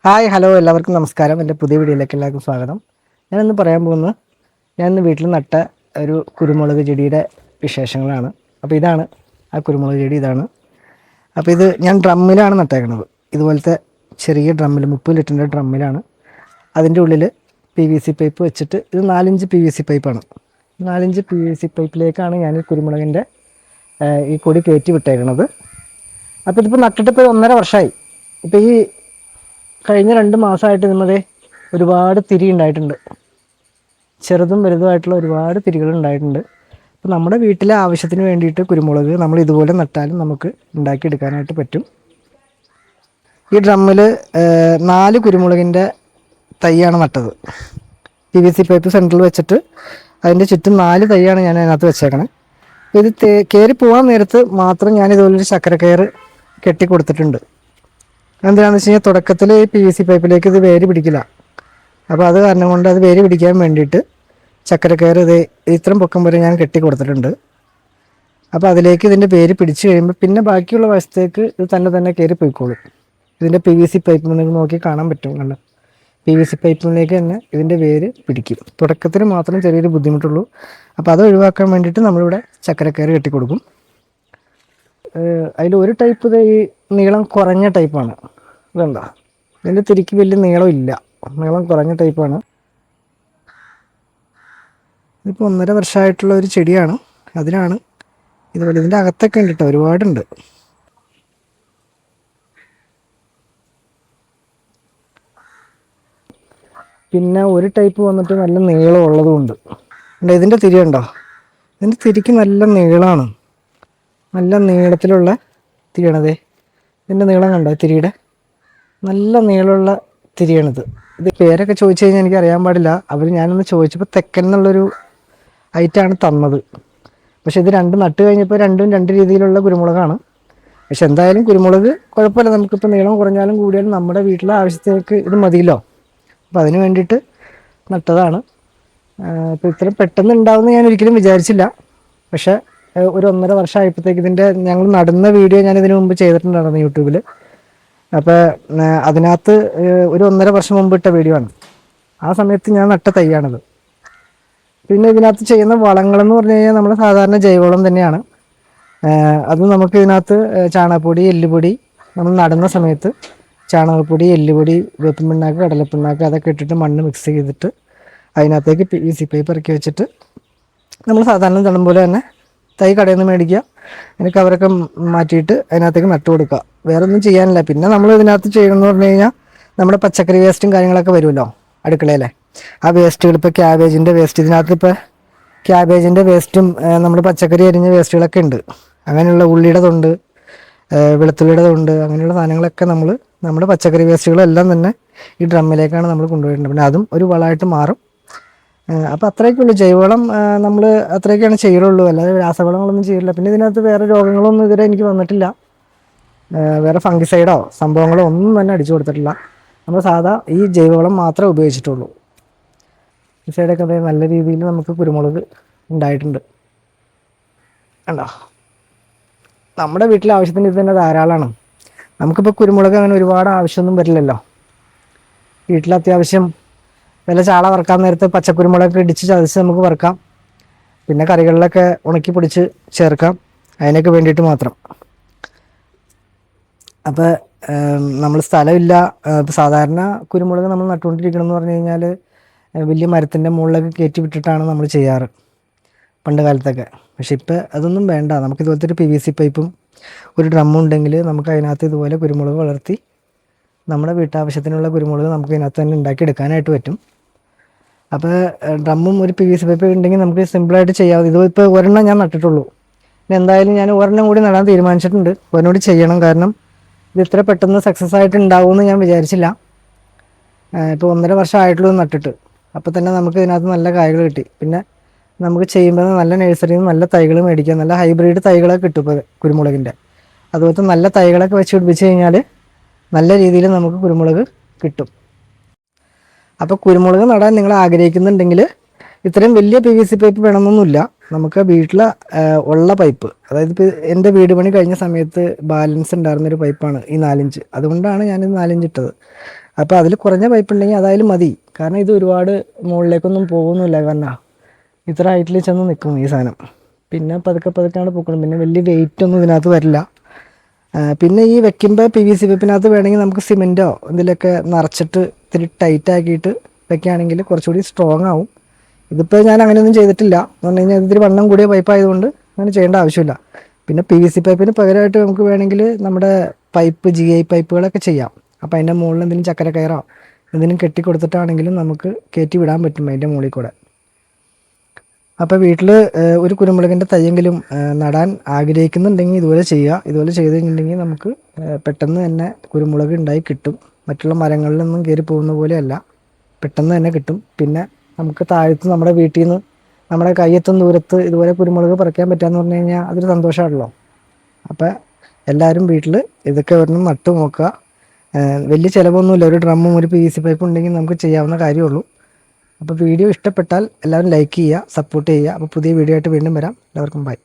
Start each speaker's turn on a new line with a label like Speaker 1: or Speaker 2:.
Speaker 1: Hi hello എല്ലാവർക്കും നമസ്കാരം. എൻ്റെ പുതിയ വീഡിയോയിലേക്ക് എല്ലാവർക്കും സ്വാഗതം. ഞാനിന്ന് പറയാൻ പോകുന്നത് ഞാനിന്ന് വീട്ടിൽ നട്ട ഒരു കുരുമുളക് ചെടിയുടെ വിശേഷങ്ങളാണ്. അപ്പോൾ ഇതാണ് ആ കുരുമുളക് ചെടി. ഇതാണ്. അപ്പോൾ ഇത് ഞാൻ ഡ്രമ്മിലാണ് നട്ടേക്കുന്നത്. ഇതുപോലത്തെ ചെറിയ ഡ്രമ്മിൽ 30 ലിറ്ററിൻ്റെ ഡ്രമ്മിലാണ്. അതിൻ്റെ ഉള്ളിൽ PVC പൈപ്പ് വെച്ചിട്ട് ഇത് 4-5 PVC പൈപ്പാണ്. 4-5 PVC പൈപ്പിലേക്കാണ് ഞാൻ ഈ കുരുമുളകിൻ്റെ ഈ കൊടി കയറ്റി വിട്ടേക്കുന്നത്. അപ്പോൾ ഇതിപ്പോൾ നട്ടിട്ട് ഇപ്പോൾ 1.5 വർഷമായി. ഇപ്പോൾ ഈ കഴിഞ്ഞ 2 മാസമായിട്ട് ഇതുമതേ ഒരുപാട് തിരി ഉണ്ടായിട്ടുണ്ട്. ചെറുതും വലുതുമായിട്ടുള്ള ഒരുപാട് തിരികൾ ഉണ്ടായിട്ടുണ്ട്. അപ്പോൾ നമ്മുടെ വീട്ടിലെ ആവശ്യത്തിന് വേണ്ടിയിട്ട് കുരുമുളക് നമ്മൾ ഇതുപോലെ നട്ടാലും നമുക്ക് ഉണ്ടാക്കിയെടുക്കാനായിട്ട് പറ്റും. ഈ ഡ്രമ്മിൽ 4 കുരുമുളകിൻ്റെ തൈയാണ് നട്ടത്. PVC പൈപ്പ് സെൻറ്ററിൽ വെച്ചിട്ട് അതിൻ്റെ ചുറ്റും 4 തൈയാണ് ഞാൻ അതിനകത്ത് വെച്ചേക്കണേ. ഇത് കയറി പോകാൻ നേരത്ത് മാത്രം ഞാൻ ഇതുപോലൊരു ചക്കര കയറ് കെട്ടി കൊടുത്തിട്ടുണ്ട്. എന്താണെന്ന് വെച്ച് കഴിഞ്ഞാൽ തുടക്കത്തിൽ ഈ PVC പൈപ്പിലേക്ക് ഇത് വേര് പിടിക്കില്ല. അപ്പോൾ അത് കാരണം കൊണ്ട് അത് വേര് പിടിക്കാൻ വേണ്ടിയിട്ട് ചക്കരക്കയർ ഇത് ഇത്രയും പൊക്കം വരെ ഞാൻ കെട്ടി കൊടുത്തിട്ടുണ്ട്. അപ്പോൾ അതിലേക്ക് ഇതിൻ്റെ വേര് പിടിച്ച് കഴിയുമ്പോൾ പിന്നെ ബാക്കിയുള്ള വശത്തേക്ക് ഇത് തന്നെ കയറി പോയിക്കോളും. ഇതിൻ്റെ PVC പൈപ്പ് നിങ്ങൾക്ക് നോക്കി കാണാൻ പറ്റും. കണ്ടോ, PVC പൈപ്പിലേക്ക് തന്നെ ഇതിൻ്റെ വേര് പിടിക്കും. തുടക്കത്തിൽ മാത്രം ചെറിയൊരു ബുദ്ധിമുട്ടുള്ളൂ. അപ്പോൾ അത് ഒഴിവാക്കാൻ വേണ്ടിയിട്ട് നമ്മളിവിടെ ചക്കരക്കയർ കെട്ടി കൊടുക്കും. അതിൽ ഒരു ടൈപ്പ് ഇത് ഈ നീളം കുറഞ്ഞ ടൈപ്പാണ്. ഇതുണ്ടോ, ഇതിൻ്റെ തിരിക്ക് വലിയ നീളമില്ല, നീളം കുറഞ്ഞ ടൈപ്പാണ്. ഇതിപ്പോൾ 1.5 വർഷമായിട്ടുള്ള ഒരു ചെടിയാണ്. അതിനാണ് ഇതുപോലെ. ഇതിൻ്റെ അകത്തൊക്കെ ഉണ്ട് കേട്ടോ, ഒരുപാടുണ്ട്. പിന്നെ ഒരു ടൈപ്പ് വന്നിട്ട് നല്ല നീളം ഉള്ളതുമുണ്ട്. ഇതിൻ്റെ തിരി ഉണ്ടോ, ഇതിൻ്റെ തിരിക്ക് നല്ല നീളമാണ്. നല്ല നീളത്തിലുള്ള തിരിയാണതേ. ഇതിൻ്റെ നീളം കണ്ടോ, തിരിയുടെ നല്ല നീളമുള്ള തിരിയാണിത്. ഇത് പേരൊക്കെ ചോദിച്ചു കഴിഞ്ഞാൽ എനിക്ക് അറിയാൻ പാടില്ല. ഞാനൊന്ന് ചോദിച്ചപ്പോൾ തെക്കൻ എന്നുള്ളൊരു ഐറ്റാണ് തന്നത്. പക്ഷെ ഇത് രണ്ടും നട്ട് കഴിഞ്ഞപ്പോൾ രണ്ടും 2 രീതിയിലുള്ള കുരുമുളകാണ്. പക്ഷെ എന്തായാലും കുരുമുളക് കുഴപ്പമില്ല. നമുക്കിപ്പോൾ നീളം കുറഞ്ഞാലും കൂടിയാലും നമ്മുടെ വീട്ടിലെ ആവശ്യത്തേക്ക് ഇത് മതിയല്ലോ. അപ്പോൾ അതിന് വേണ്ടിയിട്ട് നട്ടതാണ്. ഇപ്പോൾ ഇത്ര പെട്ടെന്ന് ഉണ്ടാവുമെന്ന് ഞാൻ ഒരിക്കലും വിചാരിച്ചില്ല. പക്ഷേ ഒരു 1.5 വർഷമായപ്പോഴത്തേക്ക് ഇതിൻ്റെ ഞങ്ങൾ നടുന്ന വീഡിയോ ഞാൻ ഇതിനു മുമ്പ് ചെയ്തിട്ടുണ്ടായിരുന്നു യൂട്യൂബിൽ. അപ്പോൾ അതിനകത്ത് ഒരു 1.5 വർഷം മുമ്പ് ഇട്ട വീഡിയോ ആണ്. ആ സമയത്ത് ഞാൻ നട്ട തൈയാണിത്. പിന്നെ ഇതിനകത്ത് ചെയ്യുന്ന വളങ്ങളെന്ന് പറഞ്ഞു കഴിഞ്ഞാൽ നമ്മൾ സാധാരണ ജൈവവളം തന്നെയാണ്. അത് നമുക്ക് ഇതിനകത്ത് ചാണകപ്പൊടി, എല്ലുപൊടി, നമ്മൾ നടുന്ന സമയത്ത് ചാണകപ്പൊടി, എല്ലുപൊടി, വേപ്പിൻ പിണ്ണാക്ക്, കടലപ്പിണ്ണാക്ക് അതൊക്കെ ഇട്ടിട്ട് മണ്ണ് മിക്സ് ചെയ്തിട്ട് അതിനകത്തേക്ക് PVC പൈപ്പ് ഇറക്കി വെച്ചിട്ട് നമ്മൾ സാധാരണ നടും പോലെ തന്നെ തൈ കടയിൽ നിന്ന് മേടിക്കുക, അതിന് കവറൊക്കെ മാറ്റിയിട്ട് അതിനകത്തേക്ക് നട്ടു കൊടുക്കുക. വേറെ ഒന്നും ചെയ്യാനില്ല. പിന്നെ നമ്മൾ ഇതിനകത്ത് ചെയ്യണമെന്ന് പറഞ്ഞു കഴിഞ്ഞാൽ നമ്മുടെ പച്ചക്കറി വേസ്റ്റും കാര്യങ്ങളൊക്കെ വരുമല്ലോ അടുക്കളയിലെ. ആ വേസ്റ്റുകൾ, ഇപ്പോൾ ക്യാബേജിൻ്റെ വേസ്റ്റ്, ഇതിനകത്ത് ഇപ്പോൾ ക്യാബേജിൻ്റെ വേസ്റ്റും നമ്മുടെ പച്ചക്കറി അരിഞ്ഞ വേസ്റ്റുകളൊക്കെ ഉണ്ട്. അങ്ങനെയുള്ള ഉള്ളിയുടെ തൊണ്ട്, വെളുത്തുള്ളിയുടെ തൊണ്ട്, അങ്ങനെയുള്ള സാധനങ്ങളൊക്കെ നമ്മൾ നമ്മുടെ പച്ചക്കറി വേസ്റ്റുകളെല്ലാം തന്നെ ഈ ഡ്രമ്മിലേക്കാണ് നമ്മൾ കൊണ്ടുപോയിട്ടുണ്ട്. പിന്നെ അതും ഒരു വളമായിട്ട് മാറും. അപ്പോൾ അത്രയൊക്കെയുള്ളൂ ജൈവവളം. നമ്മൾ അത്രയൊക്കെയാണ് ചെയ്യലുള്ളൂ, അല്ലാതെ രാസവളങ്ങളൊന്നും ചെയ്യില്ല. പിന്നെ ഇതിനകത്ത് വേറെ രോഗങ്ങളൊന്നും ഇതുവരെ എനിക്ക് വന്നിട്ടില്ല. വേറെ ഫംഗിസൈഡോ സംഭവങ്ങളോ ഒന്നും തന്നെ അടിച്ചു കൊടുത്തിട്ടില്ല. നമ്മൾ സാധാ ഈ ജൈവവളം മാത്രമേ ഉപയോഗിച്ചിട്ടുള്ളൂ. ഈ സൈഡൊക്കെ നല്ല രീതിയിൽ നമുക്ക് കുരുമുളക് ഉണ്ടായിട്ടുണ്ട്. കണ്ടോ, നമ്മുടെ വീട്ടിലെ ആവശ്യത്തിന് ഇത് തന്നെ ധാരാളമാണ്. നമുക്കിപ്പോൾ കുരുമുളക് അങ്ങനെ ഒരുപാട് ആവശ്യമൊന്നും വരില്ലല്ലോ. വീട്ടിൽ അത്യാവശ്യം വല്ല ചാള വറുക്കാൻ നേരത്ത് പച്ചക്കുരുമുളകൊക്കെ ഇടിച്ച് ചതച്ച് നമുക്ക് വറുക്കാം. പിന്നെ കറികളിലൊക്കെ ഉണക്കി പൊടിച്ച് ചേർക്കാം, അതിനൊക്കെ വേണ്ടിയിട്ട് മാത്രം. അപ്പോൾ നമ്മൾ സ്ഥലമില്ല. ഇപ്പോൾ സാധാരണ കുരുമുളക് നമ്മൾ നട്ടുകൊണ്ടിരിക്കണമെന്ന് പറഞ്ഞു കഴിഞ്ഞാൽ വലിയ മരത്തിൻ്റെ മുകളിലൊക്കെ കയറ്റി വിട്ടിട്ടാണ് നമ്മൾ ചെയ്യാറ് പണ്ട് കാലത്തൊക്കെ. പക്ഷെ ഇപ്പോൾ അതൊന്നും വേണ്ട. നമുക്ക് ഇതുപോലത്തെ ഒരു PVC പൈപ്പും ഒരു ഡ്രമ്മും ഉണ്ടെങ്കിൽ നമുക്ക് അതിനകത്ത് ഇതുപോലെ കുരുമുളക് വളർത്തി നമ്മുടെ വീട്ടാവശ്യത്തിനുള്ള കുരുമുളക് നമുക്ക് ഇതിനകത്ത് തന്നെ ഉണ്ടാക്കിയെടുക്കാനായിട്ട് പറ്റും. അപ്പോൾ ഡ്രമ്മും ഒരു PVC പൈപ്പ് ഉണ്ടെങ്കിൽ നമുക്ക് സിമ്പിളായിട്ട് ചെയ്യാം. ഇതിപ്പോൾ ഒരെണ്ണം ഞാൻ നട്ടിട്ടുള്ളൂ. പിന്നെ എന്തായാലും ഞാൻ ഒരെണ്ണം കൂടി നടാൻ തീരുമാനിച്ചിട്ടുണ്ട്. ഒരെണ്ണം കൂടി ചെയ്യണം. കാരണം ഇത് ഇത്ര പെട്ടെന്ന് സക്സസ് ആയിട്ട് ഉണ്ടാവുമെന്ന് ഞാൻ വിചാരിച്ചില്ല. ഇപ്പോൾ 1.5 വർഷമായിട്ടുള്ളൂ നട്ടിട്ട്. അപ്പോൾ തന്നെ നമുക്ക് ഇതിനകത്ത് നല്ല കായ്കൾ കിട്ടി. പിന്നെ നമുക്ക് ചെയ്യുമ്പോൾ നല്ല നഴ്സറിയിൽ നിന്ന് നല്ല തൈകൾ മേടിക്കാം. നല്ല ഹൈബ്രിഡ് തൈകളൊക്കെ കിട്ടും ഇപ്പോൾ കുരുമുളകിൻ്റെ. അതുപോലത്തെ നല്ല തൈകളൊക്കെ വെച്ച് പിടിപ്പിച്ച് കഴിഞ്ഞാൽ നല്ല രീതിയിൽ നമുക്ക് കുരുമുളക് കിട്ടും. അപ്പോൾ കുരുമുളക് നടാൻ നിങ്ങൾ ആഗ്രഹിക്കുന്നുണ്ടെങ്കിൽ ഇത്രയും വലിയ PVC പൈപ്പ് വേണമെന്നൊന്നുമില്ല. നമുക്ക് വീട്ടിൽ ഉള്ള പൈപ്പ്, അതായത് ഇപ്പോൾ എൻ്റെ വീട് പണി കഴിഞ്ഞ സമയത്ത് ബാലൻസ് ഉണ്ടായിരുന്നൊരു പൈപ്പാണ് ഈ 4 ഇഞ്ച്. അതുകൊണ്ടാണ് ഞാനിത് 4 ഇഞ്ച് ഇട്ടത്. അപ്പോൾ അതിൽ കുറഞ്ഞ പൈപ്പ് ഉണ്ടെങ്കിൽ അതായാലും മതി. കാരണം ഇത് ഒരുപാട് മുകളിലേക്കൊന്നും പോകുന്നില്ല, കാരണം ഇത്ര ഹൈറ്റിൽ ചെന്ന് നിൽക്കും ഈ സാധനം. പിന്നെ പതുക്കെ പതുക്കെയാണ് പൂക്കണം. പിന്നെ വലിയ വെയിറ്റ് ഒന്നും ഇതിനകത്ത് വരില്ല. പിന്നെ ഈ വെക്കുമ്പോൾ PVC പൈപ്പിനകത്ത് വേണമെങ്കിൽ നമുക്ക് സിമെൻറ്റോ എന്തെങ്കിലുമൊക്കെ നിറച്ചിട്ട് ഇത്തിരി ടൈറ്റ് ആക്കിയിട്ട് വെക്കുകയാണെങ്കിൽ കുറച്ചുകൂടി സ്ട്രോങ് ആവും. ഇതിപ്പോൾ ഞാൻ അങ്ങനെയൊന്നും ചെയ്തിട്ടില്ല എന്ന് പറഞ്ഞു കഴിഞ്ഞാൽ ഇതിൽ വണ്ണം കൂടിയ പൈപ്പ് ആയതുകൊണ്ട് അങ്ങനെ ചെയ്യേണ്ട ആവശ്യമില്ല. പിന്നെ PVC പൈപ്പിന് പകരമായിട്ട് നമുക്ക് വേണമെങ്കിൽ നമ്മുടെ പൈപ്പ് GI പൈപ്പുകളൊക്കെ ചെയ്യാം. അപ്പോൾ അതിൻ്റെ മുകളിൽ എന്തെങ്കിലും ചക്കര കയറോ എന്തെങ്കിലും കെട്ടി കൊടുത്തിട്ടാണെങ്കിലും നമുക്ക് കയറ്റി വിടാൻ പറ്റും അതിൻ്റെ മുകളിൽ കൂടെ. അപ്പോൾ വീട്ടിൽ ഒരു കുരുമുളകിൻ്റെ തൈയെങ്കിലും നടാൻ ആഗ്രഹിക്കുന്നുണ്ടെങ്കിൽ ഇതുപോലെ ചെയ്യുക. ഇതുപോലെ ചെയ്ത് കഴിഞ്ഞിട്ടുണ്ടെങ്കിൽ നമുക്ക് പെട്ടെന്ന് തന്നെ കുരുമുളക് ഉണ്ടായി കിട്ടും. മറ്റുള്ള മരങ്ങളിലൊന്നും കയറി പോകുന്ന പോലെയല്ല, പെട്ടെന്ന് തന്നെ കിട്ടും. പിന്നെ നമുക്ക് താഴത്ത് നമ്മുടെ വീട്ടിൽ നിന്ന് നമ്മുടെ കയ്യെത്തും ദൂരത്ത് ഇതുപോലെ കുരുമുളക് പറിക്കാൻ പറ്റുകയെന്ന് പറഞ്ഞു കഴിഞ്ഞാൽ അതൊരു സന്തോഷമാണല്ലോ. അപ്പോൾ എല്ലാവരും വീട്ടിൽ ഇതൊക്കെ ഒരെണ്ണം നട്ടു നോക്കുക. വലിയ ചിലവൊന്നുമില്ല. ഒരു ഡ്രമ്മും ഒരു PVC പൈപ്പും ഉണ്ടെങ്കിൽ നമുക്ക് ചെയ്യാവുന്ന കാര്യമുള്ളൂ. അപ്പോൾ വീഡിയോ ഇഷ്ടപ്പെട്ടാൽ എല്ലാവരും ലൈക്ക് ചെയ്യുക, സപ്പോർട്ട് ചെയ്യുക. അപ്പോൾ പുതിയ വീഡിയോ ആയിട്ട് വീണ്ടും വരാം. എല്ലാവർക്കും ബൈ.